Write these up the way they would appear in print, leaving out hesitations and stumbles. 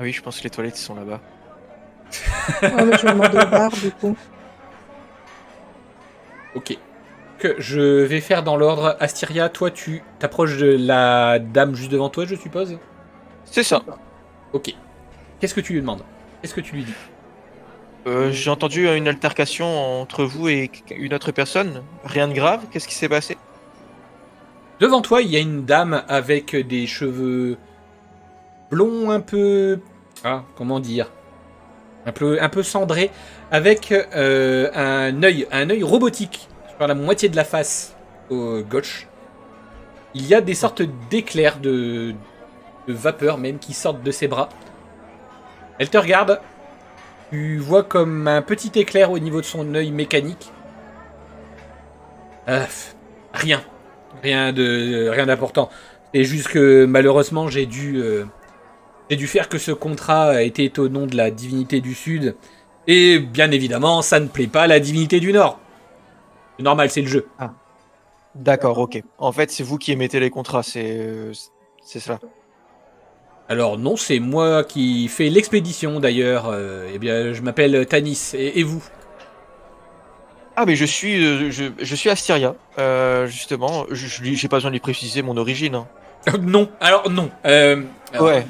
oui, je pense que les toilettes sont là-bas. Ah, mais je vais demander au bar, du coup. Ok. Que je vais faire dans l'ordre. Astyria, toi, tu t'approches de la dame juste devant toi, je suppose. C'est ça. Ok. Qu'est-ce que tu lui demandes? Qu'est-ce que tu lui dis? J'ai entendu une altercation entre vous et une autre personne. Rien de grave, qu'est-ce qui s'est passé? Devant toi, il y a une dame avec des cheveux blonds un peu... Ah, comment dire? Un peu cendrés, avec un œil robotique sur la moitié de la face au gauche. Il y a des sortes d'éclairs de vapeur même qui sortent de ses bras. Elle te regarde. Tu vois comme un petit éclair au niveau de son œil mécanique. Rien. Rien d'important. C'est juste que malheureusement j'ai dû faire que ce contrat était au nom de la divinité du Sud. Et bien évidemment, ça ne plaît pas à la divinité du Nord. C'est normal, c'est le jeu. Ah, d'accord, ok. En fait, c'est vous qui émettez les contrats, c'est ça. Alors non, c'est moi qui fais l'expédition d'ailleurs. Eh bien, je m'appelle Tanis. Et vous? Ah, mais je suis Astyria. Justement, j'ai pas besoin de lui préciser mon origine, hein. Non. Alors non. Ouais.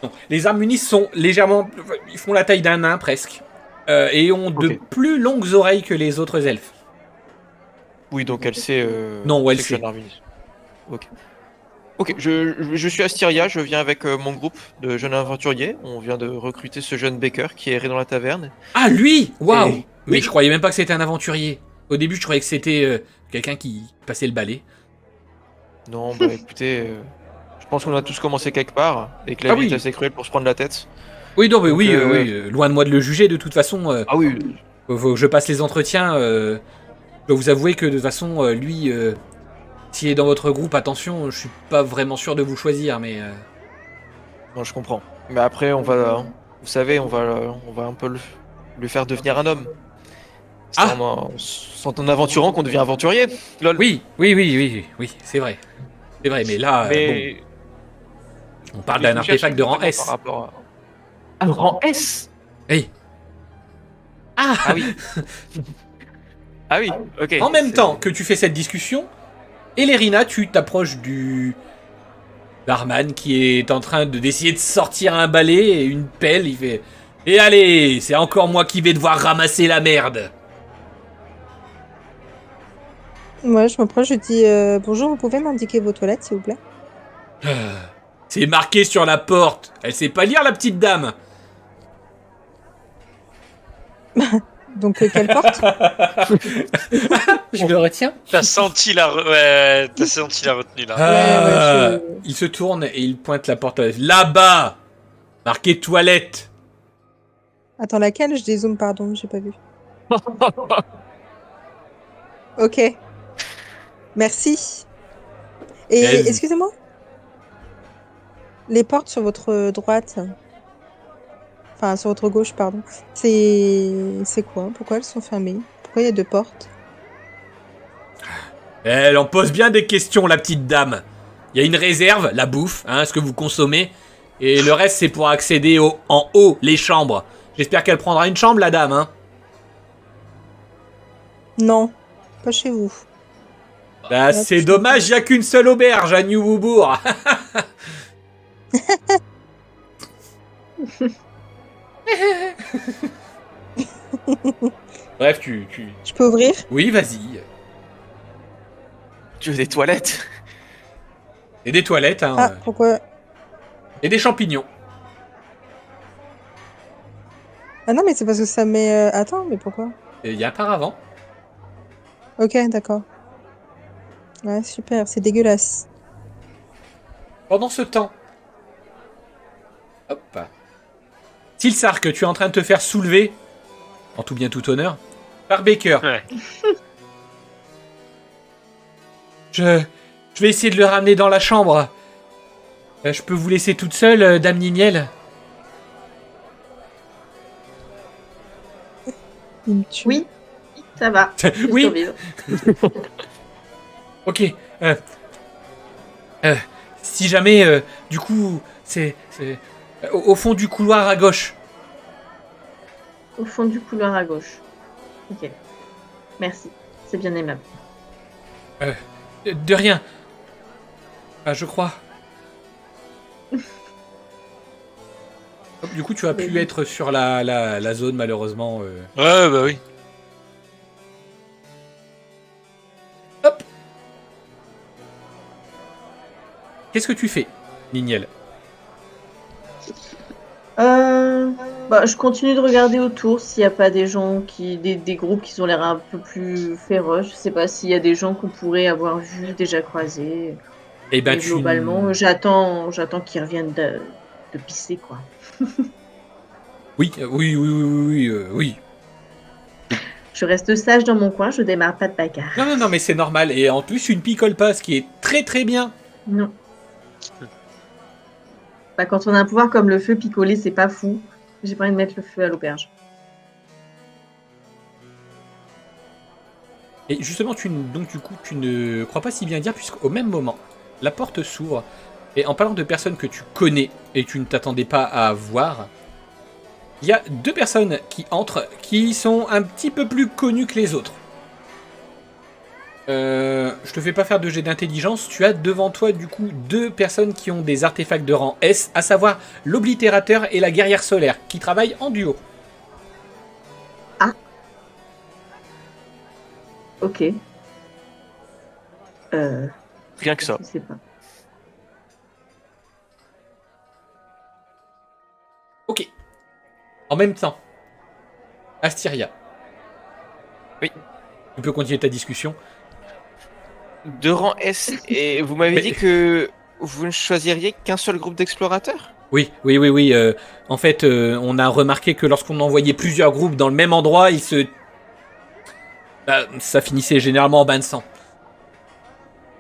Non. Les Armunis sont légèrement... Ils font la taille d'un nain presque. Et ont de Ok. plus longues oreilles que les autres elfes. Oui, donc elle sait. Non, elle que je suis sait. un Arminis. Ok. Ok, je suis Astyria, je viens avec mon groupe de jeunes aventuriers. On vient de recruter ce jeune Baker qui errait dans la taverne. Ah, lui! Waouh! Et Mais oui, je croyais même pas que c'était un aventurier. Au début, je croyais que c'était quelqu'un qui passait le balai. non, bah écoutez, je pense qu'on a tous commencé quelque part et que la Ah vie est oui! assez cruelle pour se prendre la tête. Oui, non, mais Donc, oui, oui. Loin de moi de le juger, de toute façon. ah oui, Faut que je passe les entretiens. Je dois vous avouer que de toute façon, lui, s'il est dans votre groupe, attention, je suis pas vraiment sûr de vous choisir, mais... non, je comprends. Mais après, vous savez, on va un peu le faire devenir un homme. C'est Ah! en aventurant qu'on devient aventurier. Lol. Oui, oui, oui, oui, oui, c'est vrai. C'est vrai, mais là, bon, Mais, on parle mais je d'un vous cherchais artefact de rang justement par S. rapport à... Un rang S? Hey. Ah! Ah oui. Ah oui, ok. En même c'est- temps que tu fais cette discussion, Elérina, tu t'approches du barman qui est en train d'essayer de sortir un balai et une pelle. Il fait: et allez, c'est encore moi qui vais devoir ramasser la merde. Ouais, je m'approche, je dis bonjour, vous pouvez m'indiquer vos toilettes, s'il vous plaît? C'est marqué sur la porte. Elle sait pas lire, la petite dame. Donc, quelle porte? Je le retiens. T'as senti ouais, t'as senti la retenue là. Ouais, Il se tourne et il pointe la porte. Là-bas, marqué toilette. Attends, laquelle? Je dézoome, pardon, j'ai pas vu. Ok, merci. Et Vas-y. excusez-moi, les portes sur votre droite, enfin sur votre gauche, pardon, c'est quoi? Pourquoi elles sont fermées? Pourquoi il y a deux portes? Elle en pose bien des questions, la petite dame. Il y a une réserve, la bouffe, hein, ce que vous consommez. Et le reste, c'est pour accéder en haut, les chambres. J'espère qu'elle prendra une chambre, la dame, hein. Non, pas chez vous. Bah, c'est dommage, il n'y a qu'une seule auberge à New Woubourg. Bref, Je peux ouvrir? Oui, vas-y. Tu veux des toilettes? Et des toilettes, hein. Ah, pourquoi? Et des champignons. Ah non, mais c'est parce que ça met... Attends, mais pourquoi? Et il y a un paravent. Ok, d'accord. Ouais, super, c'est dégueulasse. Pendant ce temps... Hop. Tilsar, que tu es en train de te faire soulever, en tout bien tout honneur, par Baker. Ouais. Je vais essayer de le ramener dans la chambre. Je peux vous laisser toute seule, Dame Niniel? Il me tue. Oui, ça va. Je vais Oui. survivre. Ok. Si jamais, du coup, Au fond du couloir à gauche. Au fond du couloir à gauche. Ok. Merci. C'est bien aimable. De rien. Ah, je crois. Hop, du coup, tu as pu être sur la zone, malheureusement. Ouais, bah oui. Hop. Qu'est-ce que tu fais, Nignel? Je continue de regarder autour s'il n'y a pas des gens des groupes qui ont l'air un peu plus féroces. Je sais pas s'il y a des gens qu'on pourrait avoir vu déjà croisés. Eh ben, Mais globalement, j'attends qu'ils reviennent de pisser, quoi. Oui. Oui. Je reste sage dans mon coin, je démarre pas de bagarre. Non, mais c'est normal. Et en plus, une picole pas, ce qui est très très bien. Non. Quand on a un pouvoir comme le feu, picoler, c'est pas fou. J'ai pas envie de mettre le feu à l'auberge. Et justement, donc du coup, tu ne crois pas si bien dire, puisqu'au même moment, la porte s'ouvre. Et en parlant de personnes que tu connais et tu ne t'attendais pas à voir, il y a deux personnes qui entrent qui sont un petit peu plus connues que les autres. Je te fais pas faire de jet d'intelligence. Tu as devant toi du coup deux personnes qui ont des artefacts de rang S, à savoir l'oblitérateur et la guerrière solaire, qui travaillent en duo. Ok. Rien que ça. Je sais pas. Ok. En même temps, Astyria. Oui. Tu peux continuer ta discussion. De rang S, et vous m'avez dit que vous ne choisiriez qu'un seul groupe d'explorateurs? Oui. En fait, on a remarqué que lorsqu'on envoyait plusieurs groupes dans le même endroit, ça finissait généralement en bain de sang.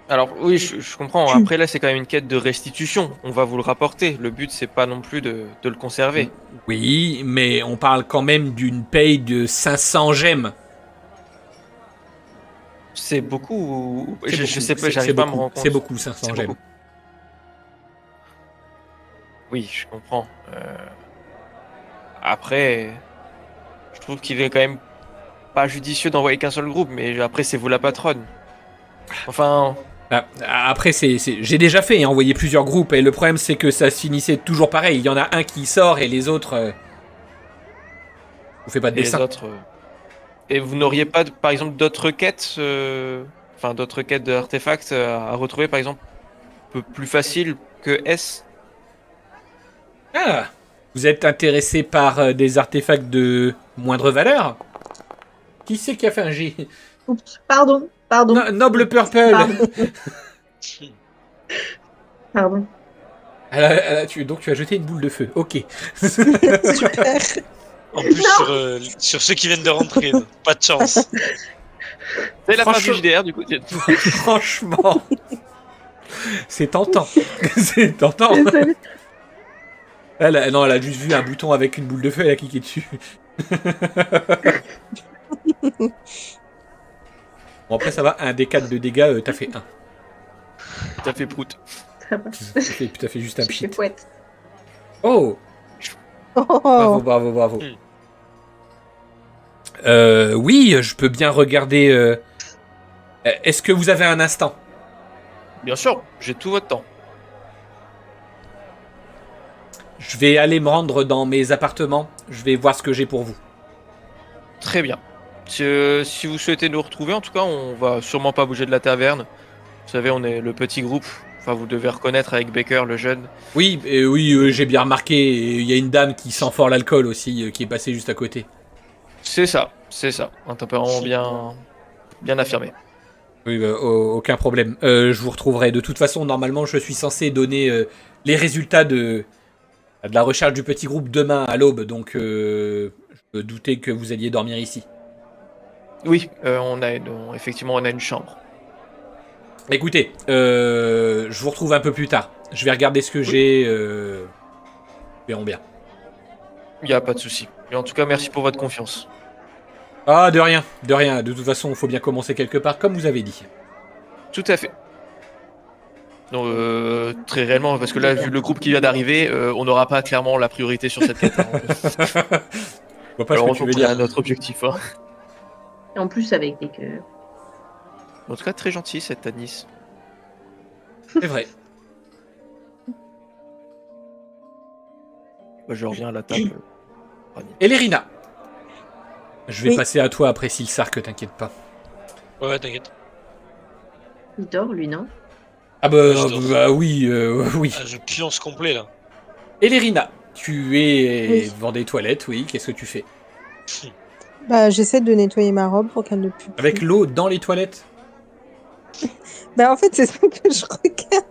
Alors oui, je comprends. Après là, c'est quand même une quête de restitution. On va vous le rapporter. Le but, c'est pas non plus de le conserver. Oui, mais on parle quand même d'une paye de 500 gemmes. C'est beaucoup. C'est Je beaucoup, sais pas, c'est j'arrive pas à me beaucoup, rendre compte. c'est beaucoup, 500 C'est gemmes. beaucoup. Oui, je comprends. Après, je trouve qu'il est quand même pas judicieux d'envoyer qu'un seul groupe, mais après, c'est vous la patronne. Enfin, Après, j'ai déjà fait envoyer plusieurs groupes, et le problème c'est que ça se finissait toujours pareil. Il y en a un qui sort et les autres... vous faites pas de et les dessin. autres. Et vous n'auriez pas, par exemple, d'autres quêtes, d'autres quêtes d'artefacts à retrouver, par exemple, un peu plus faciles que S? Ah, vous êtes intéressé par des artefacts de moindre valeur? Qui c'est qui a fait un G? Oups, pardon. Noble Purple. Pardon. Donc tu as jeté une boule de feu. Ok. Super. En plus, sur ceux qui viennent de rentrer, donc, pas de chance. C'est la fin du Franchement- JDR, du coup. Franchement, c'est tentant. C'est tentant. Désolée. Elle a juste vu un bouton avec une boule de feu, elle a cliqué dessus. Bon, après, ça va, un des 4 de dégâts, t'as fait 1. T'as fait prout. Ça va. T'as fait juste un J'ai pchit. fait fouette. Oh, Oh. bravo. Oui, je peux bien regarder. Est-ce que vous avez un instant? Bien sûr, j'ai tout votre temps. Je vais aller me rendre dans mes appartements. Je vais voir ce que j'ai pour vous. Très bien. Si vous souhaitez nous retrouver, en tout cas, on va sûrement pas bouger de la taverne. Vous savez, on est le petit groupe. Enfin, vous devez reconnaître avec Baker, le jeune. Oui, j'ai bien remarqué. Il y a une dame qui sent fort l'alcool aussi, qui est passée juste à côté. C'est ça. Un tempérament bien affirmé. Oui, aucun problème. Je vous retrouverai. De toute façon, normalement, je suis censé donner les résultats de la recherche du petit groupe demain à l'aube. Donc, je me doutais que vous alliez dormir ici. Oui, effectivement, on a une chambre. Écoutez, je vous retrouve un peu plus tard. Je vais regarder ce que j'ai. Verrons bien. Il n'y a pas de souci. Et en tout cas, merci pour votre confiance. Ah, de rien. De toute façon, il faut bien commencer quelque part, comme vous avez dit. Tout à fait. Non, très réellement, parce que là, vu le groupe qui vient d'arriver, on n'aura pas clairement la priorité sur cette quête. Hein. Je vois pas ce Alors, que on tu veux a dire. notre objectif. Hein. Et en plus, avec des cœurs. En tout cas, très gentil cette Tanis. C'est vrai. Bah, je reviens à la table. Et Lérina. Je vais Oui. passer à toi après Silsark, t'inquiète pas. Ouais, t'inquiète. Il dort, lui, non? Ah bah, Je dors. oui, oui. Ah, je pionce complet là. Et Lérina, tu es Oui. devant des toilettes, oui. Qu'est-ce que tu fais? Bah, j'essaie de nettoyer ma robe pour qu'elle ne pue plus. Avec l'eau dans les toilettes? Bah, en fait, c'est ça que je regarde.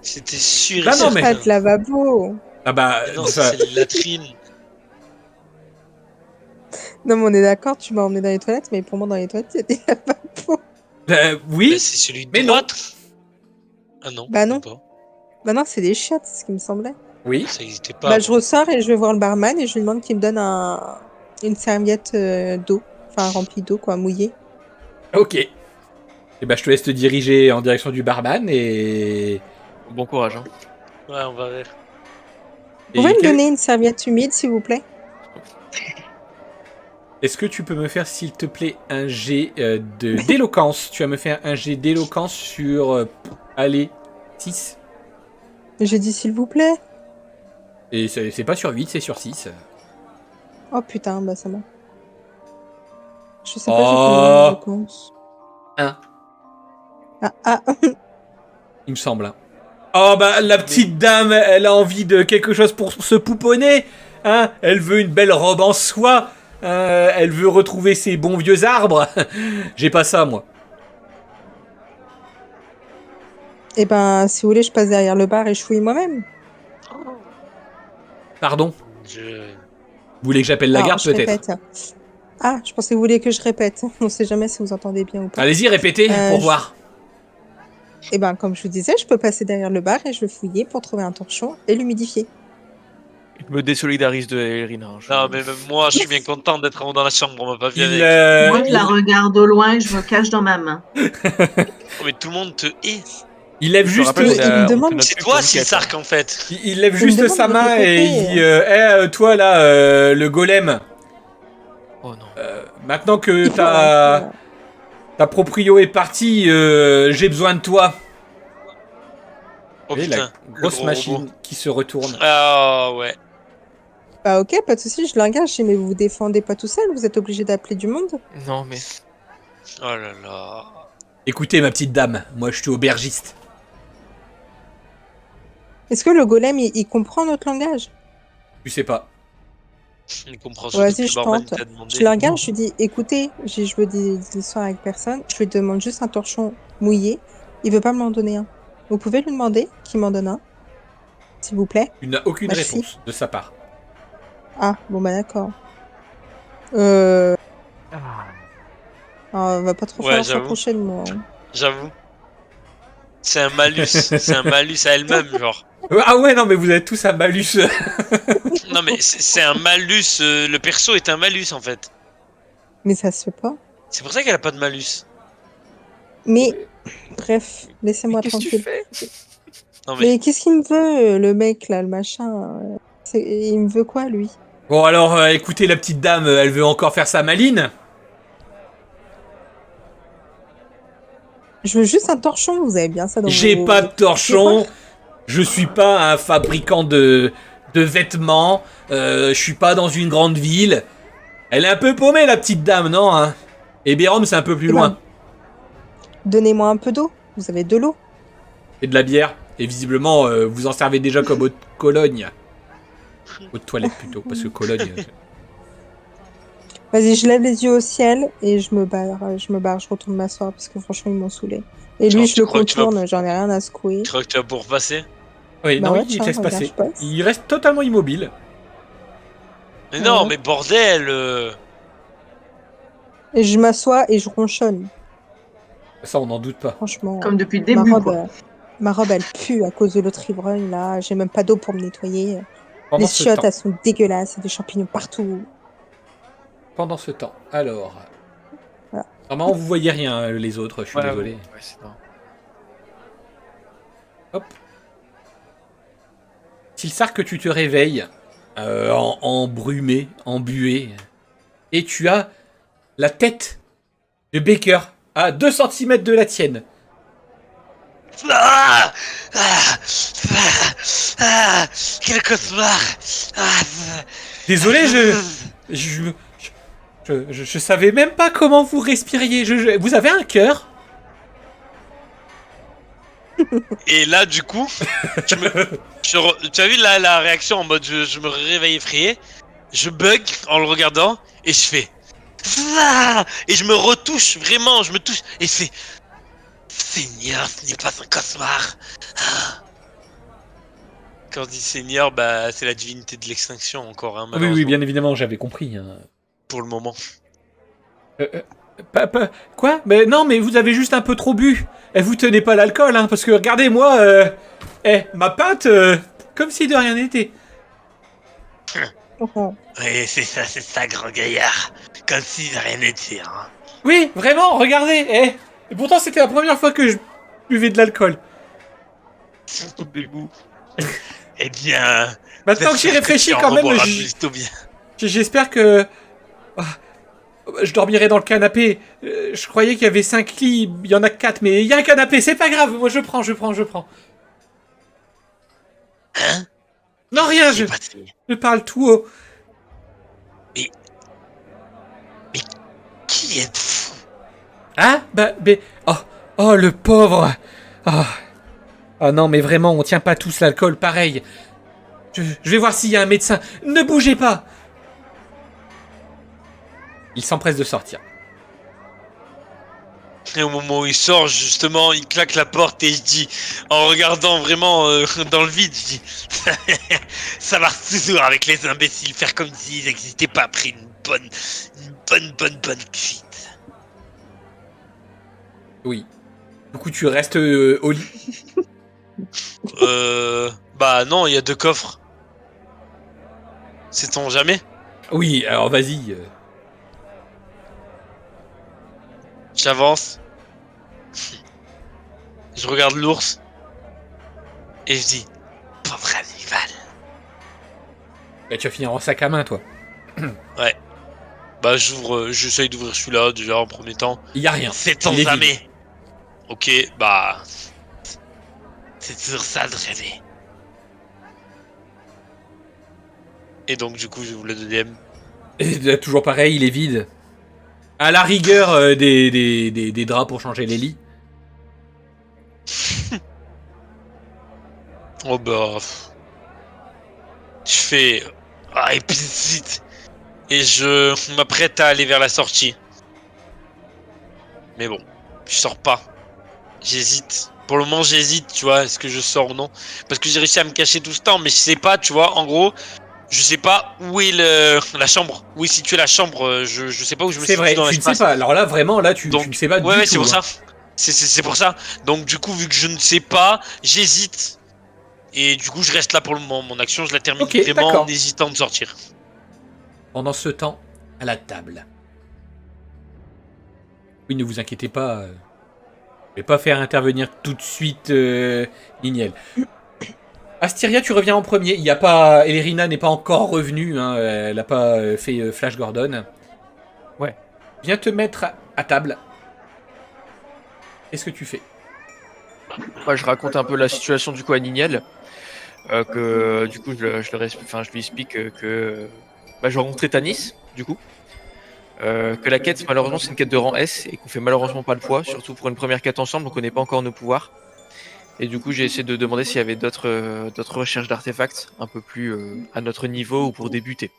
C'était sûr et Bah non, certain. mais- Pas de lavabo. Ah bah, Mais non, ça- c'est une latrine. Non, mais on est d'accord, tu m'as emmené dans les toilettes, mais pour moi, dans les toilettes, il y a des lavabos. oui, Bah, c'est celui de mais non. droite. Ah non. Bah non. même pas. Bah non, c'est des chiottes, c'est ce qui me semblait. oui. Ça n'existait pas. Bah, je avant. ressors et je vais voir le barman et je lui demande qu'il me donne une serviette d'eau. Enfin, remplie d'eau, quoi, mouillée. Ok. Et bah, je te laisse te diriger en direction du barman et. Bon courage. Hein. Ouais, on va voir. Vous pouvez et me quel- donner une serviette humide, s'il vous plaît? Est-ce que tu peux me faire, s'il te plaît, un jet d'éloquence? Tu vas me faire un jet d'éloquence sur. Allez, 6. J'ai dit s'il vous plaît. Et c'est pas sur 8, c'est sur 6. Oh putain, bah ça va. Je sais pas, j'ai Oh. combien de réponses. 1, Ah, il me semble. Hein. Oh bah, la petite dame, elle a envie de quelque chose pour se pouponner. Hein, elle veut une belle robe en soie. Elle veut retrouver ses bons vieux arbres. J'ai pas ça, moi. et ben, si vous voulez, je passe derrière le bar et je fouille moi-même. Pardon. Je... Vous voulez que j'appelle la Alors, garde, je peut-être? répète. Ah, je pensais que vous vouliez que je répète. On sait jamais si vous entendez bien ou pas. Allez-y, répétez, pour je- voir. Et ben, comme je vous disais, je peux passer derrière le bar et je vais fouiller pour trouver un torchon et l'humidifier. Je me désolidarise de Irina. Hein. Non, mais même moi, je suis bien content d'être dans la chambre. On m'a pas vu Il, avec. Moi, je la regarde au loin et je me cache dans ma main. Oh, mais tout le monde te hait. il lève Je juste, rappelle, il on a- me on fait demande- notre C'est pub toi, pour une quête, Silsark, hein. en fait. il lève me juste demande sa de main et il répéter. dit toi là, le golem, Oh non. maintenant que Il faut, hein, ta proprio est partie, j'ai besoin de toi. Oh Et putain. la le grosse gros machine robot. qui se retourne. Ah ouais. Bah ok, pas de souci, je l'engage. Mais vous vous défendez pas tout seul, vous êtes obligé d'appeler du monde. Non, mais. Oh là là. Écoutez, ma petite dame, moi je suis aubergiste. Est-ce que le golem, il comprend notre langage? Tu sais pas. Il comprend ça Vas-y, depuis le je barman, tente. il t'a demandé. Je l'engage, je lui dis, écoutez, je veux des histoires avec personne. Je lui demande juste un torchon mouillé. Il veut pas m'en donner un. Vous pouvez lui demander qu'il m'en donne un, s'il vous plaît. Tu n'as aucune Merci. réponse de sa part. Ah, bon bah d'accord. On va pas trop Ouais, falloir j'avoue. s'approcher de moi. Hein. J'avoue. C'est un malus. C'est un malus à elle-même, genre. Ah ouais, non, mais vous êtes tous un malus. Non, mais c'est un malus. Le perso est un malus, en fait. Mais ça se fait pas. C'est pour ça qu'elle a pas de malus. Mais bref, laissez-moi Qu'est-ce que tu tranquille. fais? Non, mais. Mais qu'est-ce qu'il me veut, le mec là, le machin? Il me veut quoi, lui? Bon, alors, écoutez, la petite dame, elle veut encore faire sa maline. Je veux juste un torchon, vous avez bien ça dans J'ai vos- pas de torchon. tiroirs? Je suis pas un fabricant de vêtements. Je suis pas dans une grande ville. Elle est un peu paumée, la petite dame, non hein? Et Bérom, c'est un peu plus Eh ben, loin. Donnez-moi un peu d'eau. Vous avez de l'eau. Et de la bière. Et visiblement, vous en servez déjà comme eau de Cologne. Eau de toilette plutôt, parce que Cologne. Vas-y, je lève les yeux au ciel et je me barre, je retourne m'asseoir parce que franchement, ils m'ont saoulé. Et Genre, lui, tu je le crois que tu vas- contourne, j'en ai rien à secouer. Tu crois que tu vas pour passer? Oui, Bah non, ouais, il te tiens, laisse regarde, passer. je passe. Il reste totalement immobile. Mais non, Ouais. mais bordel. Et je m'assois et je ronchonne. Ça, on n'en doute pas. Franchement, Comme depuis le ma début, robe, quoi. ma robe, elle pue à cause de l'autre ivrogne là. J'ai même pas d'eau pour me nettoyer. Pendant Les ce chiottes, temps. elles sont dégueulasses, il y a des champignons partout. Pendant ce temps. Alors. Voilà. Normalement, vous voyez rien, les autres, je suis Ouais, désolé. ouais, c'est pas. Hop. Tilsar, que tu te réveilles, embrumé, embué, et tu as la tête de Baker à 2 cm de la tienne. Ah ah ah quel cauchemar. Désolé, je savais même pas comment vous respiriez. Vous avez un cœur? Et là, du coup, tu as vu la réaction en mode je me réveille effrayé, je bug en le regardant et je fais et je me retouche vraiment, je me touche et c'est Seigneur, ce n'est pas un cauchemar. Quand je dis Seigneur, bah c'est la divinité de l'extinction encore, hein, Oui, malheureusement. oui, bien évidemment, j'avais compris. Hein. Pour le moment. Quoi? Mais non, mais vous avez juste un peu trop bu. Et vous tenez pas l'alcool, hein, parce que regardez-moi, ma pinte, comme si de rien n'était. Oh. Oui, c'est ça, grand gaillard. Comme si de rien n'était, hein. Oui, vraiment, regardez. Et pourtant, c'était la première fois que je buvais de l'alcool. Eh bien... Maintenant que j'y réfléchis quand même, j'espère que... Je dormirai dans le canapé. Je croyais qu'il y avait 5 lits, il y en a 4, mais il y a un canapé, c'est pas grave. Moi, je prends. Hein? Non, rien, je parle tout haut. Mais qui êtes-vous? Hein? Oh, le pauvre. Oh non, mais vraiment, on tient pas tous l'alcool pareil. Je vais voir s'il y a un médecin. Ne bougez pas. Il s'empresse de sortir. Et au moment où il sort, justement, il claque la porte et je dis, en regardant vraiment dans le vide, je dis ça marche toujours avec les imbéciles, faire comme s'ils n'existaient pas après une bonne cuite. Oui. Du coup, tu restes au lit. Bah non, il y a 2 coffres. Sait-on jamais? Oui, alors vas-y. J'avance. Je regarde l'ours. Et je dis, pauvre animal. Bah, tu vas finir en sac à main, toi. Ouais. Bah j'essaye d'ouvrir celui-là déjà en premier temps. Il y a rien. Sait-on Il est jamais? vide. Ok, bah... C'est toujours ça de rêver. Et donc du coup j'ouvre le deuxième. Et toujours pareil, il est vide. À la rigueur, des draps pour changer les lits. Oh bah... Je fais... Ah, et puis vite. Et je m'apprête à aller vers la sortie. Mais bon, je sors pas. J'hésite. Pour le moment j'hésite, tu vois, est-ce que je sors ou non? Parce que j'ai réussi à me cacher tout ce temps, mais je sais pas, tu vois, en gros... Je sais pas où est la chambre. Où est située la chambre. Je sais pas où je me situe vrai, dans tu ne l'espace. sais pas. Alors là, vraiment, là, tu ne sais pas du tout. Ouais, c'est pour hein. ça. C'est pour ça. Donc du coup, vu que je ne sais pas, j'hésite. Et du coup, je reste là pour le moment. Mon action, je la termine vraiment en hésitant de sortir. Pendant ce temps, à la table. Oui, ne vous inquiétez pas. Je vais pas faire intervenir tout de suite Niniel. Astyria, tu reviens en premier. Il y a pas, Elérina n'est pas encore revenue. Hein, elle n'a pas fait Flash Gordon. Ouais. Viens te mettre à table. Qu'est-ce que tu fais? Moi, je raconte un peu la situation du coup à Niniel. Que du coup, je lui explique que je rencontrais Tanis, du coup. Que la quête, malheureusement, c'est une quête de rang S et qu'on fait malheureusement pas le poids, surtout pour une première quête ensemble, on connaît pas encore nos pouvoirs. Et du coup, j'ai essayé de demander s'il y avait d'autres recherches d'artefacts un peu plus à notre niveau ou pour débuter.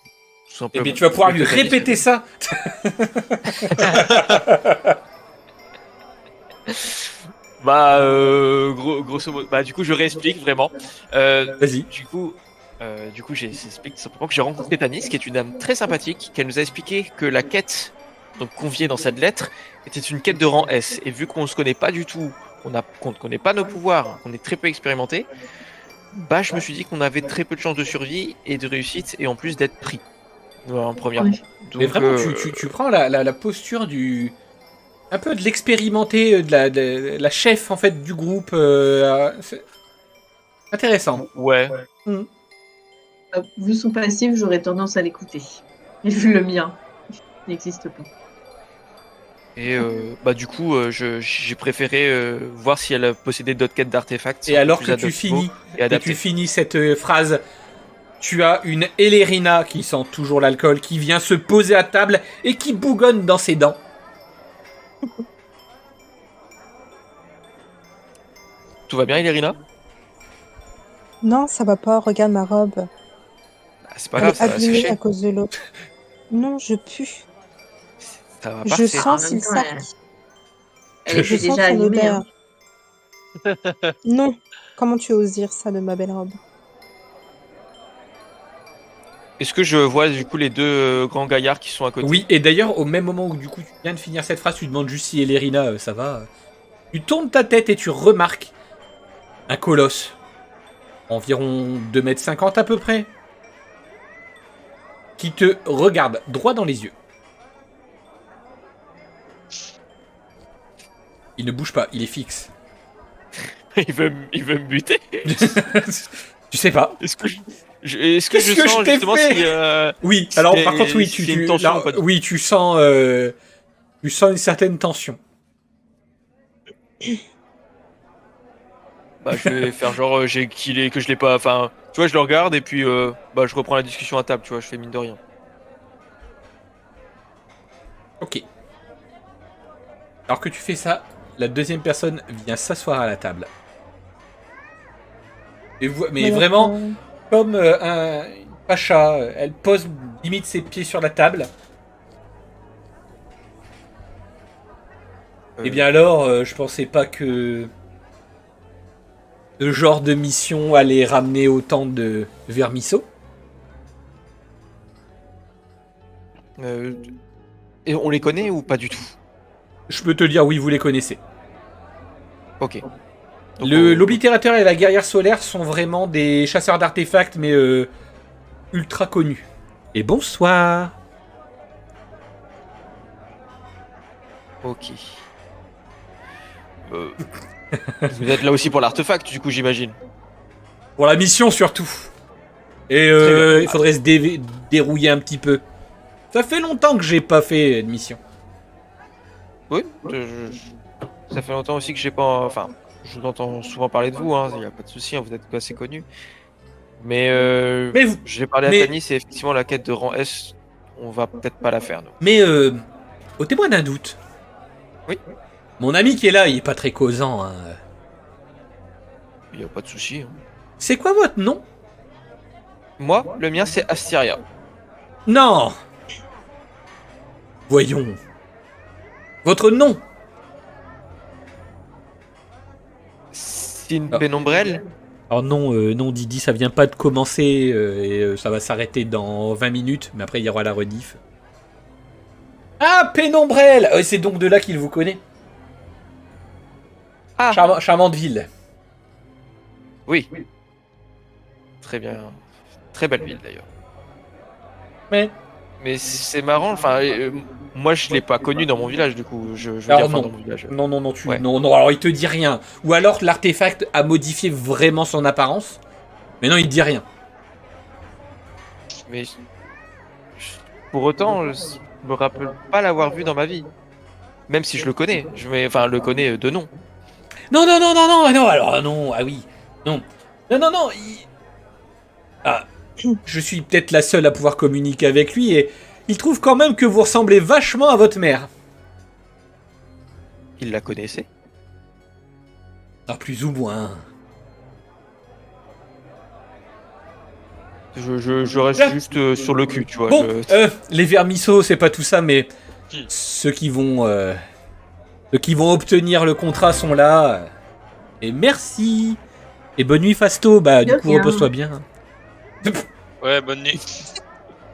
Tout simplement. Eh bien, tu vas pouvoir lui répéter ça. Grosso modo. Bah, du coup, je réexplique vraiment. Vas-y. Du coup, j'explique simplement que j'ai rencontré Tanis, qui est une dame très sympathique, qui nous a expliqué que la quête, donc confiée dans cette lettre, était une quête de rang S. Et vu qu'on ne se connaît pas du tout, qu'on ne connaît pas nos pouvoirs, qu'on est très peu expérimenté, bah je me suis dit qu'on avait très peu de chances de survie et de réussite, et en plus d'être pris. En première. Oui. Mais vraiment, tu prends la posture du... Un peu de l'expérimenté, de la chef en fait du groupe. Intéressant. Ouais. Vu son passif, j'aurais tendance à l'écouter. Et vu le mien, il n'existe pas. Et bah du coup, j'ai préféré voir si elle possédait d'autres quêtes d'artefacts. Et un peu alors plus que tu adaptées finis, et adaptées. cette phrase, tu as une Elérina qui sent toujours l'alcool, qui vient se poser à table et qui bougonne dans ses dents. Tout va bien, Irina? Non, ça va pas. Regarde ma robe. Bah, c'est pas Elle grave, est ça va abîmée sécher. à cause de l'eau. Non, je pue. Ça va Je partir. sens En s'il même temps, sort. elle Je était sens déjà son allumée. odeur. Non. Comment tu oses dire ça de ma belle robe? Est-ce que je vois du coup les deux grands gaillards qui sont à côté? Oui, et d'ailleurs, au même moment où du coup tu viens de finir cette phrase, tu demandes juste si Elérina, ça va. Tu tournes ta tête et tu remarques un colosse, environ 2,50 m à peu près, qui te regarde droit dans les yeux. Il ne bouge pas, il est fixe. Il veut me buter. Tu sais pas. Est-ce que est-ce que Qu'est-ce je que je sens t'ai justement fait si Oui, s'il alors y a- par contre, oui, s'il y a une tension ou pas du tout? oui, tu sens une certaine tension. Bah je vais faire genre que je l'ai pas. Enfin, tu vois, je le regarde et puis bah je reprends la discussion à table. Tu vois, je fais mine de rien. Ok. Alors que tu fais ça, la deuxième personne vient s'asseoir à la table. Mais Bah, vraiment, d'accord. comme une pacha, elle pose limite ses pieds sur la table. Eh bien alors, je pensais pas que ce genre de mission allait ramener autant de vermisseaux. Et on les connaît ou pas du tout? Je peux te dire, oui, vous les connaissez. Ok. Donc, L'oblitérateur et la guerrière solaire sont vraiment des chasseurs d'artefacts, mais ultra connus. Et bonsoir. ok. Vous êtes là aussi pour l'artefact, du coup, j'imagine. Pour la mission surtout. Et Très bien. il faudrait se dérouiller un petit peu. Ça fait longtemps que j'ai pas fait de mission. Oui. Ça fait longtemps aussi que j'ai pas. Enfin, je vous entends souvent parler de vous. Hein. Il y a pas de souci. Hein, vous êtes assez connu. Mais Mais vous, j'ai parlé à mais- Tanis et effectivement la quête de rang S, on va peut-être pas la faire. Nous. mais au témoin d'un doute. Oui. Mon ami qui est là, il est pas très causant. Hein. Il y a pas de souci. Hein. C'est quoi votre nom? Moi, le mien c'est Asteria. Non. Voyons. Votre nom? Sin Ah. Pénombrel. Alors non, non Didi, ça vient pas de commencer et ça va s'arrêter dans 20 minutes, mais après il y aura la rediff. Ah, Pénombrel! C'est donc de là qu'il vous connaît. Ah. Charmante ville. Oui. Très bien. Très belle ville d'ailleurs. Mais c'est marrant. Enfin, moi je l'ai pas connu dans mon village du coup. Je veux Alors dire, enfin, non. dans mon village. Non, non, non, Ouais. non, non, alors il te dit rien. Ou alors l'artefact a modifié vraiment son apparence. Mais non, il te dit rien. Mais pour autant, je me rappelle pas l'avoir vu dans ma vie. Même si je le connais. Enfin, le connais de nom. Non, non, non, non, non, non, alors non, ah oui. Non. Non, non, non. Ah, je suis peut-être la seule à pouvoir communiquer avec lui et il trouve quand même que vous ressemblez vachement à votre mère. Il la connaissait. Ah, plus ou moins. Je reste juste sur le cul, tu vois. Bon, les vermisseaux, c'est pas tout ça, mais Hmm. ceux qui vont obtenir le contrat sont là. Et merci. Et bonne nuit, Fasto. Bah, du De coup, rien. repose-toi bien. Ouais, bonne nuit.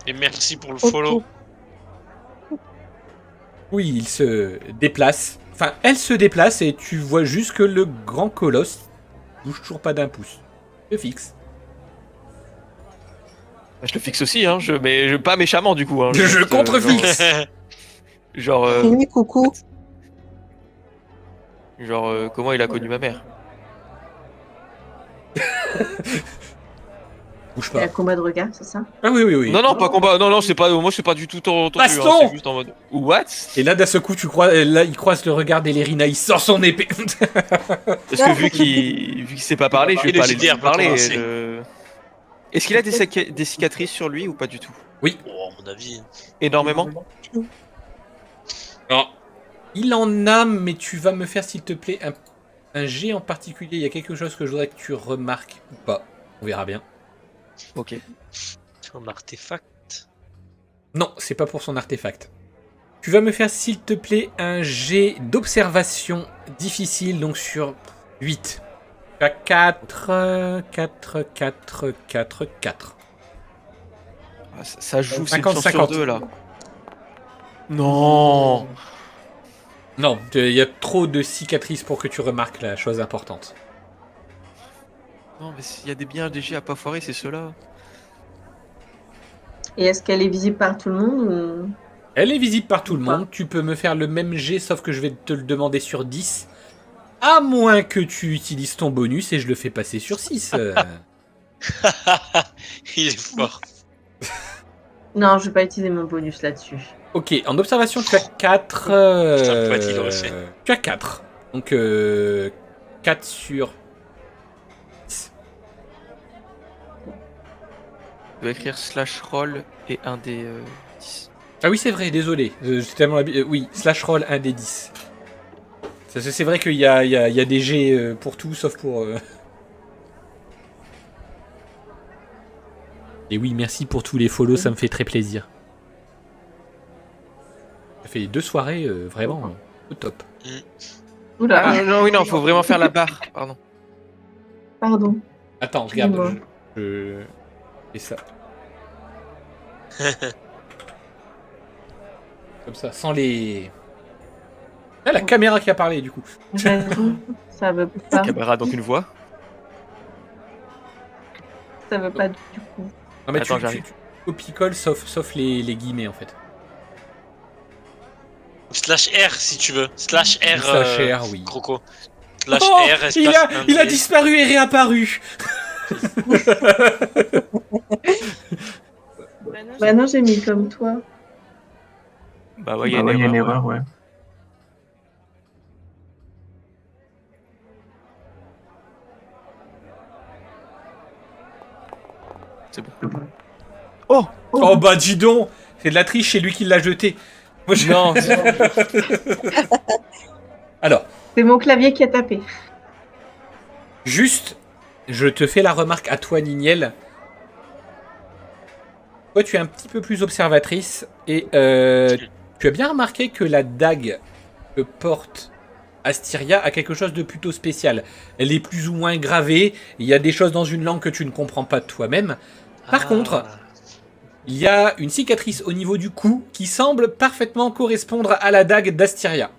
Et merci pour le Ok. follow. Oui, il se déplace. Enfin, elle se déplace et tu vois juste que le grand colosse bouge toujours pas d'un pouce. Je fixe. Je le fixe aussi, hein. Mais pas méchamment du coup. Hein. Je Juste, contre-fixe. Genre, Oui, coucou. comment il a connu ma mère. Bouge Il y a pas. un combat de regard, c'est ça? Ah oui, oui, oui. Non, non, pas combat. Non, non, c'est pas. Moi, c'est pas du tout tendu. Baston C'est juste en mode. What? Et là, d'un seul coup, là, il croise le regard d'Elerina, il sort son épée. Parce que vu qu'il sait pas parler, je vais Et le pas aller JDR lui peut parler. commencer. Est-ce qu'il a des cicatrices sur lui ou pas du tout? Oh, à mon avis. Énormément? Alors, il en a, mais tu vas me faire, s'il te plaît, un jet en particulier. Il y a quelque chose que je voudrais que tu remarques ou pas. On verra bien. Ok. Un artefact. Non, c'est pas pour son artefact. Tu vas me faire, s'il te plaît, un jet d'observation difficile, donc sur 8. Tu as 4, 4, 4, 4, 4. Ah, ça joue, c'est 50, une chance sur 50. 2 là. Non. Non, il y a trop de cicatrices pour que tu remarques la chose importante. Non, mais s'il y a des jets à pas foirer, c'est ceux-là. Et est-ce qu'elle est visible par tout le monde ou... Elle est visible par tout le Ou pas. monde. Tu peux me faire le même jet, sauf que je vais te le demander sur 10. À moins que tu utilises ton bonus et je le fais passer sur 6. Il est fort. Non, je vais pas utiliser mon bonus là-dessus. Ok, en observation, tu as 4. Putain, pourquoi il aurait fait Tu as 4. Donc 4 sur 10. Je dois écrire slash roll et un des 10. Ah oui, c'est vrai, désolé. J'ai tellement oui, slash roll 1 des 10. C'est vrai qu'il y a des jets pour tout, sauf pour... Et oui, merci pour tous les follow, ça me fait très plaisir. Ça fait 2 soirées vraiment au top. Oula, Ah non, oui, non, faut vraiment faire la barre. Pardon. pardon. Attends, regarde, Dis-moi. je fais ça. Comme ça, sans les... Ah, la caméra qui a parlé, du coup. J'avoue, ça veut pas. Caméra, donc une voix. Ça veut pas du coup. Non, mais Attends, tu j'arrive. copie-colle, sauf les guillemets, en fait. Slash R si tu veux. Slash R. Slash R, oui. Croco. Slash Oh, R, espace il a 1D. disparu et réapparu. Bah non, j'ai mis comme toi. Bah ouais, il y a Bah ouais, il y a une erreur. erreur, ouais. C'est bon. Oh. Oh bah dis donc, c'est de la triche, c'est lui qui l'a jeté. Moi, je- Non. Alors, C'est mon clavier qui a tapé. juste, je te fais la remarque à toi, Nignel. Toi, tu es un petit peu plus observatrice et tu as bien remarqué que la dague que porte Astyria a quelque chose de plutôt spécial. Elle est plus ou moins gravée, il y a des choses dans une langue que tu ne comprends pas de toi-même. Par contre, il y a une cicatrice au niveau du cou qui semble parfaitement correspondre à la dague d'Astyria.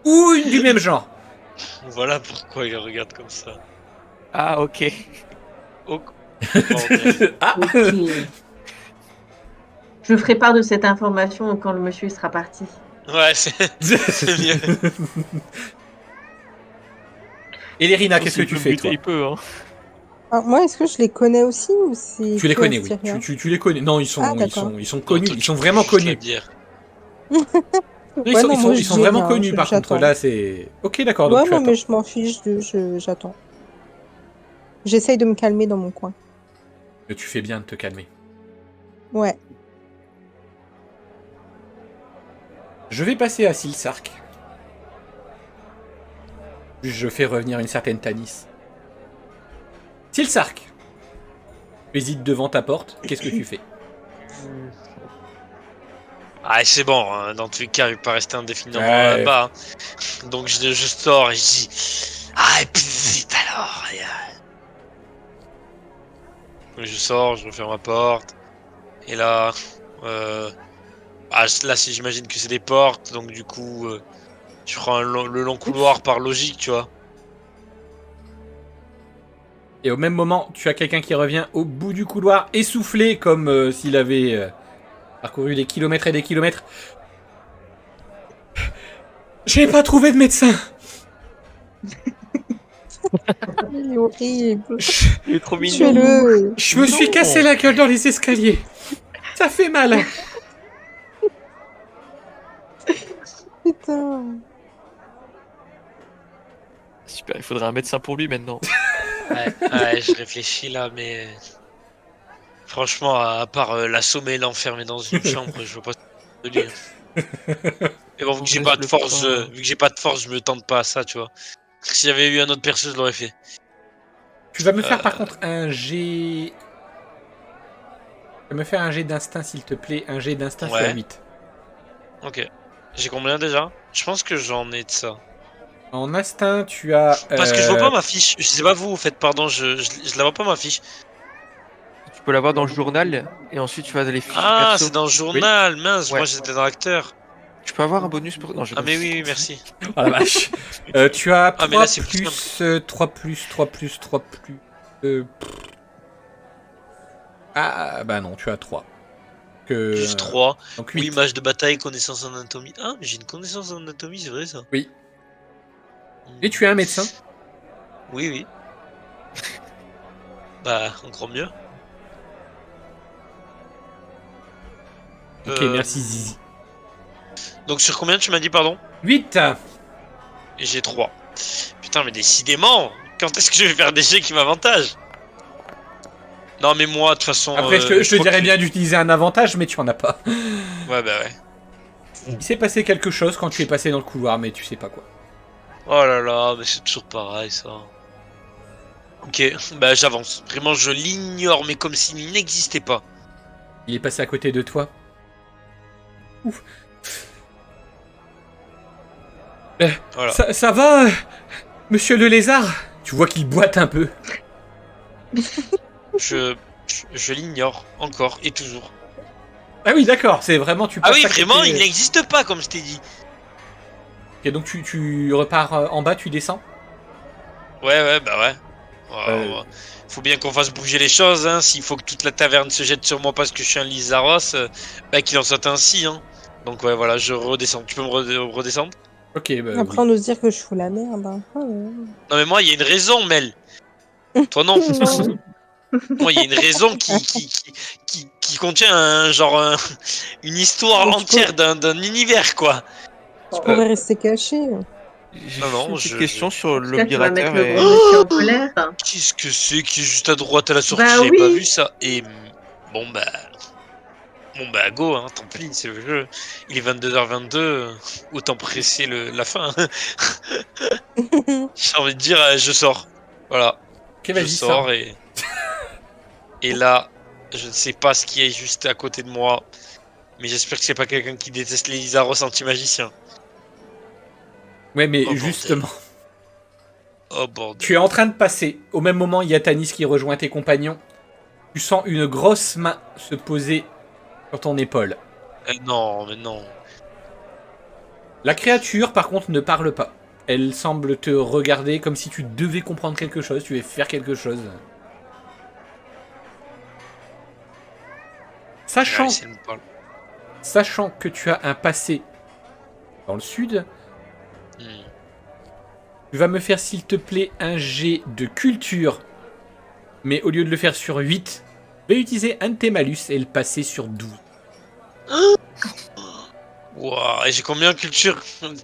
Ou une du même genre. Voilà pourquoi il regarde comme ça. Ah ok. Oh. Ok. Ah Ok. Je ferai part de cette information quand le monsieur sera parti. Ouais, c'est mieux. Et Lérina, qu'est-ce que S'il tu peut fais, buter, toi il peut, hein. Alors, moi, est-ce que je les connais aussi ou c'est Tu les que connais, oui. Astyria Tu les connais. Non, ils sont, Ah, ils d'accord. sont, ils sont connus. Toi, Ils tu- sont vraiment je te connus. dire. Ils Ouais, sont, non, ils sont- moi, ils sont je vraiment dis, connus, hein, par contre. j'attends. Là, c'est... Ok, d'accord, donc Ouais, tu non, attends. mais je m'en fiche, j'attends. J'essaye de me calmer dans mon coin. Mais tu fais bien de te calmer. Ouais. Je vais passer à Silsark. Je fais revenir une certaine Tanis. Silsark. Tu hésites devant ta porte. Qu'est-ce que tu fais? Ah, c'est bon, hein. Dans tous les cas, il va pas rester indéfiniment Ouais. là-bas. Hein. Donc je sors et je dis. Ah, et puis vite alors. Je sors, je referme ma porte. Et là. Là, si j'imagine que c'est des portes, donc du coup. Je prends le long couloir par logique, tu vois. Et au même moment, tu as quelqu'un qui revient au bout du couloir, essoufflé, comme s'il avait parcouru des kilomètres et des kilomètres. J'ai pas trouvé de médecin. Il est horrible. Il est trop mignon. Tuez-le. Je me suis Non. cassé la gueule dans les escaliers. Ça fait mal. Putain. Super, il faudrait un médecin pour lui maintenant. Ouais, je réfléchis là, mais franchement, à part l'assommer et l'enfermer dans une chambre, je vois pas de lui. Mais bon, vu que j'ai pas de force, je me tente pas à ça, tu vois. Si j'avais eu un autre perso, je l'aurais fait. Tu vas me faire par contre un jet. Tu vas me faire un jet d'instinct s'il te plaît. Un jet d'instinct Ouais. sur 8. Ok. J'ai combien déjà? Je pense que j'en ai de ça. En instinct, tu as. Parce que je vois pas ma fiche. Je sais pas vous, faites pardon, je la vois pas ma fiche. Tu peux l'avoir dans le journal et ensuite tu vas dans les fiches Ah, perso. c'est dans le journal, mince, Ouais. moi j'étais dans l'acteur. Tu peux avoir un bonus pour. Non, je Ah mais oui, merci. Oh la vache. Tu as 3 Ah, mais là, c'est plus plus 3 plus 3 plus 3 plus. Ah bah non, tu as 3. Plus 3. Donc 8. Oui, image de bataille, connaissance en anatomie. Ah, mais j'ai une connaissance en anatomie, c'est vrai ça. Oui. Et tu es un médecin. Oui, oui. Bah, encore mieux. Ok, merci Zizi. Donc sur combien tu m'as dit, pardon? 8. Et j'ai 3. Putain, mais décidément, quand est-ce que je vais faire des jets qui m'avantagent? Non, mais moi, de toute façon... Après, je te crois dirais que- bien d'utiliser un avantage, mais tu en as pas. Ouais, bah ouais. Il s'est passé quelque chose quand tu es passé dans le couloir, mais tu sais pas quoi. Oh là là, mais c'est toujours pareil, ça. Ok, bah j'avance. Vraiment, je l'ignore, mais comme s'il n'existait pas. Il est passé à côté de toi. Ouf. Voilà. Ça va, monsieur le lézard? Tu vois qu'il boite un peu. Je l'ignore, encore et toujours. Ah oui, d'accord, c'est vraiment tu Ah passes oui, à côté. vraiment, il n'existe pas, comme je t'ai dit. Ok, donc tu repars en bas, tu descends. Ouais, bah ouais. Euh. Ouais. Faut bien qu'on fasse bouger les choses, hein. S'il faut que toute la taverne se jette sur moi parce que je suis un Lizaros, bah qu'il en soit ainsi, hein. Donc ouais, voilà, je redescends. Tu peux me redescendre? Ok, bah Après, oui. on nous dire que je fous la merde. Hein. Oh, ouais. Non mais moi, il y a une raison, Mel. Toi non. Moi, il y a une raison qui contient une histoire Mais tu entière d'un univers, quoi. Tu pourrais rester caché. J'ai Non, juste non, une petite je- question sur En tout cas, tu vas mettre l'obturateur le et. gros monsieur en colère. Qu'est-ce que c'est qui est juste à droite à la sortie? Bah J'avais oui. pas vu ça. Et bon bah go, hein, tant pis, c'est le jeu. Il est 22h22, autant presser la fin. J'ai envie de dire, je sors. Voilà, Ok, je vas-y, sors sors. et là, je ne sais pas ce qui est juste à côté de moi, mais j'espère que c'est pas quelqu'un qui déteste les Lizaros anti-magiciens. Ouais, mais Oh, bordel. justement, Oh bordel. tu es en train de passer. Au même moment, il y a Tanis qui rejoint tes compagnons. Tu sens une grosse main se poser sur ton épaule. Non, mais non. La créature, par contre, ne parle pas. Elle semble te regarder comme si tu devais comprendre quelque chose, tu devais faire quelque chose. Sachant, Ouais, elle me parle. sachant que tu as un passé dans le sud, Hmm. tu vas me faire s'il te plaît un jet de culture. Mais au lieu de le faire sur 8, tu vas utiliser un de tes malus et le passer sur 12. Ouah, et j'ai combien en culture?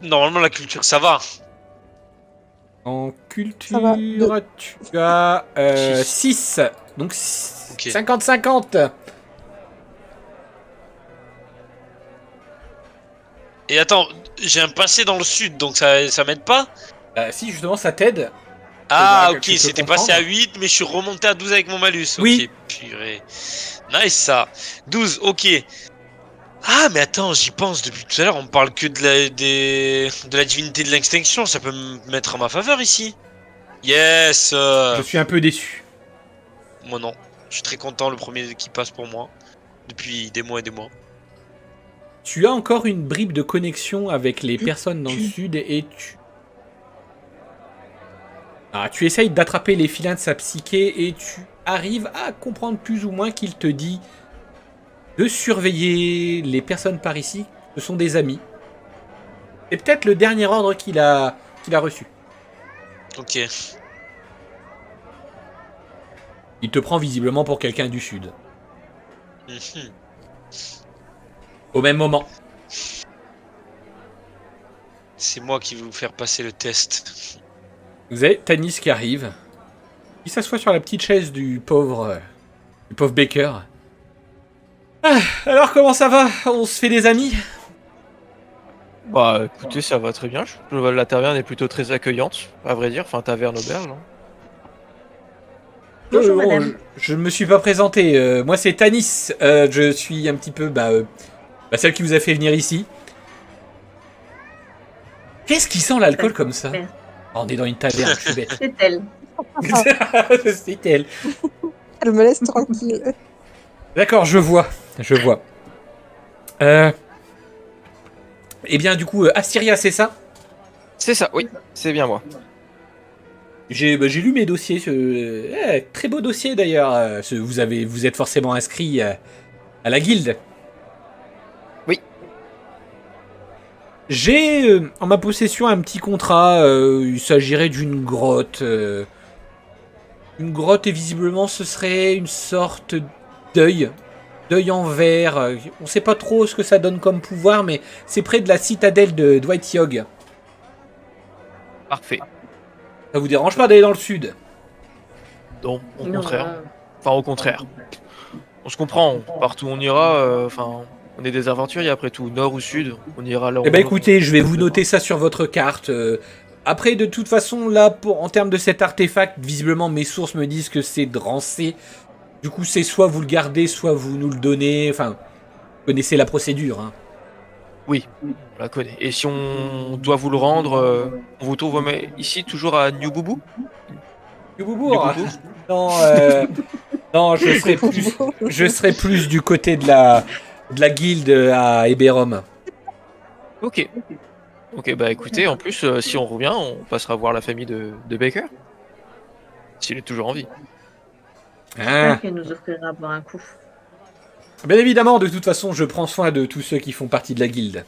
Normalement, la culture, ça va. En Ça va, culture, tu as 6. Donc Ok. 50-50. Et attends, j'ai un passé dans le sud, donc ça m'aide pas? Si, justement, ça t'aide. Ah, C'est là que ok, tu peux c'était comprendre. passé à 8, mais je suis remonté à 12 avec mon malus. Oui. Ok, purée. Nice ça. 12, ok. Ah, mais attends, j'y pense depuis tout à l'heure, on parle que de la divinité de l'extinction, ça peut me mettre en ma faveur ici. Yes. Je suis un peu déçu. Moi non, je suis très content, le premier qui passe pour moi, depuis des mois et des mois. Tu as encore une bribe de connexion avec les personnes dans le sud et tu essayes d'attraper les filins de sa psyché et tu arrives à comprendre plus ou moins qu'il te dit de surveiller les personnes par ici. Ce sont des amis. C'est peut-être le dernier ordre qu'il a reçu. Ok. Il te prend visiblement pour quelqu'un du sud. Mhm. Au même moment. C'est moi qui vais vous faire passer le test. Vous avez Tanis qui arrive. Il s'assoit sur la petite chaise du pauvre Baker. Ah, alors comment ça va? On se fait des amis? Bah écoutez, ça va très bien. La taverne est plutôt très accueillante, à vrai dire. Enfin, taverne auberge. Hein. Bonjour, Bon, madame. je me suis pas présenté. Moi c'est Tanis. Je suis un petit peu celle qui vous a fait venir ici. Qu'est-ce qui sent l'alcool comme ça? Ouais. Oh, on est dans une taverne, je suis bête. C'est elle. C'est elle. Elle me laisse tranquille. D'accord, je vois. Eh bien, du coup, Astyria, c'est ça? C'est ça, oui, c'est bien moi. J'ai lu mes dossiers. Très beau dossier d'ailleurs. Vous êtes forcément inscrit à la guilde. Oui. J'ai en ma possession un petit contrat. Il s'agirait d'une grotte. Une grotte et visiblement ce serait une sorte d'œil. D'œil en verre. On sait pas trop ce que ça donne comme pouvoir, mais c'est près de la citadelle de Dwight Yogg. Parfait. Ça vous dérange pas d'aller dans le sud? Non, au Non, contraire. Enfin, au contraire. On se comprend, partout où on ira, enfin, on est des aventuriers après tout, nord ou sud, on ira là où Eh on ben veut. écoutez, je vais vous noter ça sur votre carte. Après, de toute façon, là, en termes de cet artefact, visiblement mes sources me disent que c'est drancé. Du coup, c'est soit vous le gardez, soit vous nous le donnez. Enfin, vous connaissez la procédure. Hein. Oui, on la connaît. Et si on doit vous le rendre, on vous trouve ici, toujours à New Boubou Que New Boubourg Boubou Non, non, je serais plus du côté de la guilde à Eberom. Ok. Ok, bah écoutez, en plus, si on revient, on passera voir la famille de Baker. S'il est toujours en vie. Hein. J'espère qu'elle nous offrira à boire un coup. Bien évidemment, de toute façon, je prends soin de tous ceux qui font partie de la guilde.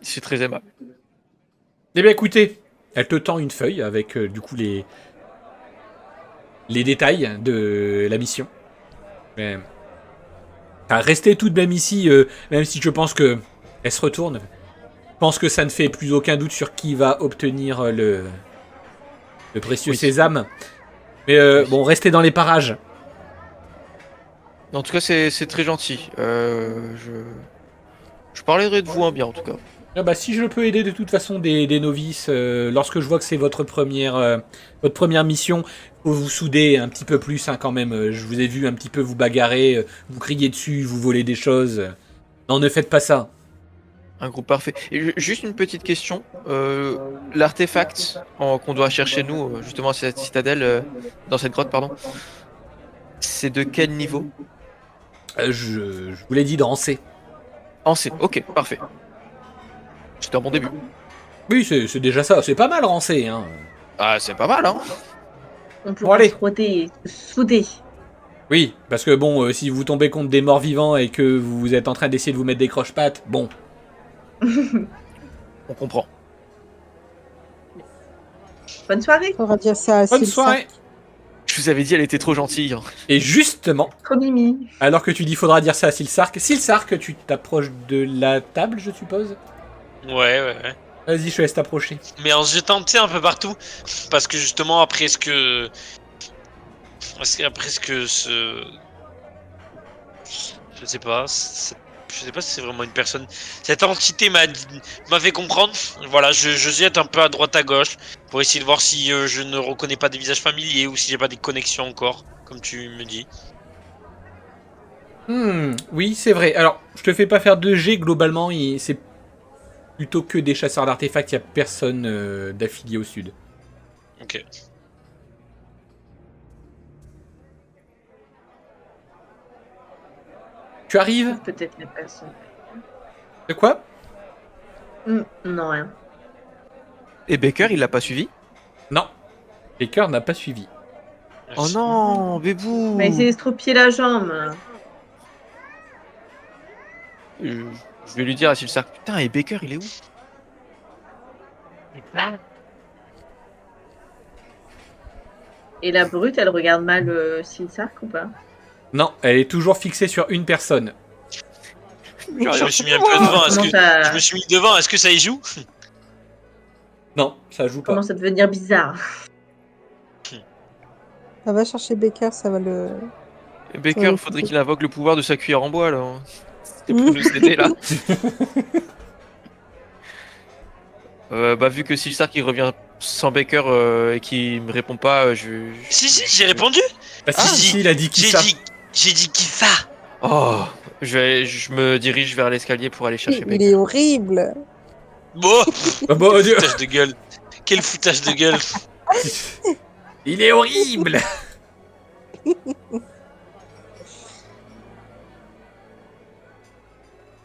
C'est très aimable. Eh bien écoutez, elle te tend une feuille avec du coup les détails de la mission. Mais, restez tout de même ici, même si je pense que elle se retourne. Je pense que ça ne fait plus aucun doute sur qui va obtenir le précieux Oui. sésame. Mais bon, restez dans les parages. En tout cas, c'est très gentil. Je parlerai de vous en bien, en tout cas. Ah bah, si je peux aider de toute façon des novices, lorsque je vois que c'est votre première mission, faut vous souder un petit peu plus hein, quand même. Je vous ai vu un petit peu vous bagarrer, vous crier dessus, vous voler des choses. Non, ne faites pas ça. Un groupe parfait. Et juste une petite question. L'artefact qu'on doit chercher, nous, justement, à cette citadelle, dans cette grotte, pardon, c'est de quel niveau? Je vous l'ai dit dans C. En C. Ok, parfait. C'était un bon début. Oui, c'est déjà ça. C'est pas mal rancé. Hein. Ah, c'est pas mal, hein? On pourra allez. se frotter et se souder. Oui, parce que bon, si vous tombez contre des morts vivants et que vous êtes en train d'essayer de vous mettre des croche-pattes, bon. On comprend. Bonne soirée. Faudra dire ça à Bonne Silsa. soirée. Je vous avais dit, elle était trop gentille. Hein. Et justement, Trop mimi. alors que tu dis faudra dire ça à Silsark, Silsark, tu t'approches de la table, je suppose. Ouais. Vas-y, je te laisse t'approcher. Mais en se jetant tu sais, un peu partout. Parce que justement, après ce que je sais pas. Je sais pas si c'est vraiment une personne. Cette entité m'a fait comprendre. Voilà, je jette un peu à droite à gauche pour essayer de voir si je ne reconnais pas des visages familiers ou si j'ai pas des connexions encore, comme tu me dis. Oui, c'est vrai. Alors, je te fais pas faire de G globalement, c'est plutôt que des chasseurs d'artefacts, il n'y a personne d'affilié au sud. Ok. Tu arrives? Peut-être la personne. De quoi? Non, rien. Et Baker, il l'a pas suivi? Non. Baker n'a pas suivi. Oh Merci. non, Bébou! Mais il s'est estropié la jambe. Je vais lui dire à Silsark, putain, et Baker, il est où? Et la brute, elle regarde mal Silsark ou pas? Non, elle est toujours fixée sur une personne. Je me suis mis un peu devant. Est-ce que je me suis mis devant? Est-ce que ça y joue? Non, ça joue pas. Commence à devenir bizarre. Ça va chercher Baker, ça va le... Et Baker, Ouais, faudrait faut- qu'il invoque le pouvoir de sa cuillère en bois là. C'est pour nous aider là. Bah vu que Silsark il revient sans Baker et qu'il me répond pas, Si, j'ai répondu. Bah si, Ah, si, il a dit qui J'ai ça. dit qui ça? Oh, je me dirige vers l'escalier pour aller chercher Il Baker. est horrible. Bon, Oh, bon Dieu. foutage de gueule. Quel foutage de gueule. Il est horrible.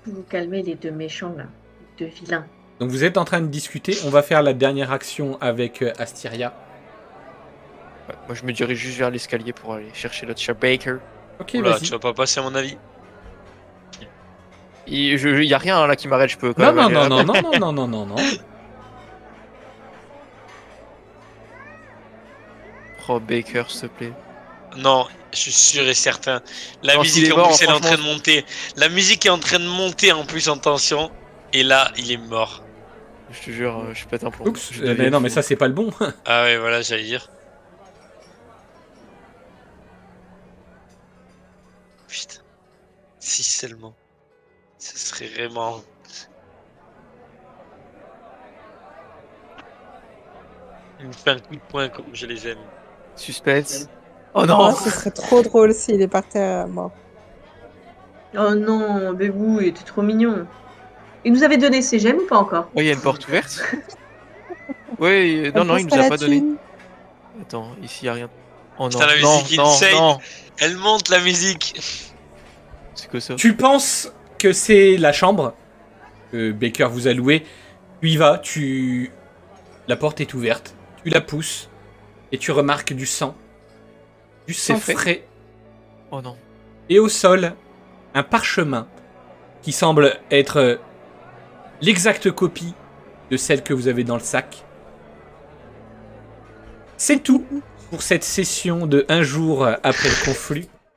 Vous calmez les deux méchants là, les deux vilains. Donc vous êtes en train de discuter. On va faire la dernière action avec Astyria. Ouais, moi je me dirige juste vers l'escalier pour aller chercher notre cher Baker. Ok, Oula, vas-y. tu vas pas passer à mon avis. Il y a rien là qui m'arrête, je peux quand Non, même non, aller non, là. non, non, non, non, non, non. Oh Baker, s'il te plaît. Non, je suis sûr et certain. La Non, musique s'il est en mort, plus elle est en train de franchement, monter. La musique est en train de monter en plus en tension. Et là, il est mort. Je te jure, je pète un plomb. Oups. Je Mais deviens non, mais fou. ça c'est pas le bon. Ah ouais, voilà, j'allais dire. Putain. Si seulement. Ce serait vraiment. Il me fait un coup de poing comme je les aime. Suspense. Oh non. Oh, ce serait trop drôle s'il est par terre mort. Oh non, Bébou, il était trop mignon. Il nous avait donné ses gemmes ou pas encore? Oh, il y a une porte ouverte. Oui, non, non, il nous Pense à a la pas donné. thune. Attends, ici il y a rien. Oh non, Putain, la non, musique non, insane. non. Elle monte la musique. C'est quoi ça? Tu penses que c'est la chambre que Baker vous a louée. Tu y vas, la porte est ouverte. Tu la pousses et tu remarques du sang. Du sang frais. frais. Oh non. Et au sol, un parchemin qui semble être l'exacte copie de celle que vous avez dans le sac. C'est tout pour cette session de un jour après le conflit.